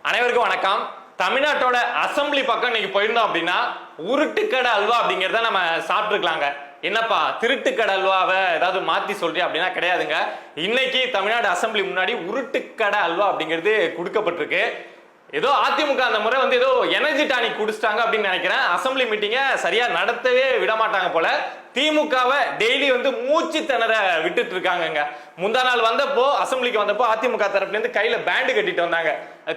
அனைவருக்கும் வணக்கம். தமிழ்நாட்டோட அசம்பிளி பக்கம் இன்னைக்கு போயிருந்தோம் அப்படின்னா உருட்டுக்கடை அல்வா அப்படிங்கிறத நம்ம சாப்பிட்டுருக்கலாங்க. என்னப்பா திருட்டுக்கடை அல்வாவை ஏதாவது மாத்தி சொல்றியா அப்படின்னா கிடையாதுங்க. இன்னைக்கு தமிழ்நாடு அசம்பிளி முன்னாடி உருட்டுக்கடை அல்வா அப்படிங்கிறது கொடுக்கப்பட்டிருக்கு. ஏதோ அதிமுக அந்த முறை ஏதோ எனர்ஜி டானிக் குடிச்சிட்டாங்க அப்படின்னு நினைக்கிறேன். அசம்பிளி மீட்டிங்கை சரியா நடத்தவே விட மாட்டாங்க போல. திமுகவை டெய்லி மூச்சு திணற விட்டுட்டு இருக்காங்க. முந்தா நாள் வந்தப்போ அசம்பிளிக்கு வந்தப்போ அதிமுக தரப்புல இருந்து கையில பேண்டு கட்டிட்டு வந்தாங்க.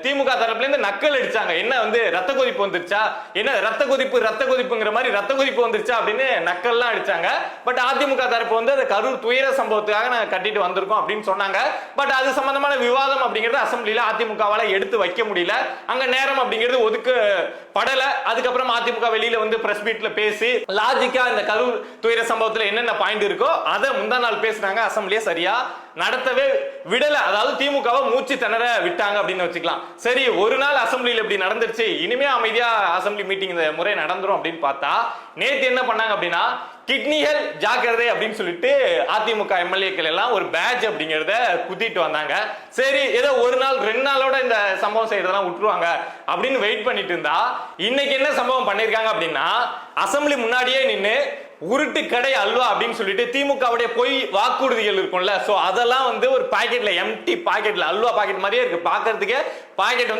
திமுக தரப்புல இருந்து நக்கல் அடிச்சாங்க. என்ன ரத்த கொதிப்பு வந்துருச்சா, என்ன ரத்த கொதிப்புங்கிற மாதிரி ரத்த கொதிப்பு வந்துருச்சா அப்படின்னு நக்கல்லாம் அடிச்சாங்க. பட் அதிமுக தரப்பு அந்த கரூர் துயர சம்பவத்துக்காக நாங்க கட்டிட்டு வந்திருக்கோம் அப்படின்னு சொன்னாங்க. பட் அது சம்பந்தமான விவாதம் அப்படிங்கிறது அசம்பிளியில அதிமுகவால எடுத்து வைக்க முடியல. அங்க நேரம் அப்படிங்கிறது ஒதுக்கு படல. அதுக்கப்புறம் அதிமுக வெளியில பிரஸ் மீட்ல பேசி லாஜிக்கா இந்த கரூர் துயர சம்பவத்துல என்னென்ன பாயிண்ட் இருக்கோ அதை முந்தா நாள் பேசினாங்க. அசம்பிளியை சரியா நடத்தவே விடல. அதாவது திமுகவை மூச்சு திணற விட்டாங்க அப்படின்னு வச்சுக்கலாம். சரி, ஒரு நாள் அசம்பிளியில் இப்படி நடந்துருச்சு, இனிமே அமைதியா அசம்பிளி மீட்டிங் இந்த முறை நடந்துரும் அப்படின்னு பார்த்தா நேத்து என்ன பண்ணாங்க அப்படின்னா கிட்னிகள் ஜாக்கிரதை அப்படின்னு சொல்லிட்டு அதிமுக எம்எல்ஏக்கள் எல்லாம் ஒரு பேட்ச் அப்படிங்கறத குத்திட்டு வந்தாங்க. சரி, ஏதோ ஒரு நாள் 2 நாளோட இந்த சம்பவம் செய்யறதெல்லாம் விட்டுருவாங்க அப்படின்னு வெயிட் பண்ணிட்டு இருந்தா இன்னைக்கு என்ன சம்பவம் பண்ணிருக்காங்க அப்படின்னா அசம்பிளி முன்னாடியே நின்று உருட்டு கடை அல்வா அப்படின்னு சொல்லிட்டு திமுகவுடைய பொய் வாக்குறுதிகள் இருக்கும்ல, சோ அதெல்லாம் ஒரு பாக்கெட்ல எம்டி பாக்கெட்ல அல்வா பாக்கெட் மாதிரியே இருக்கு. பாக்குறதுக்கு பாக்கெட்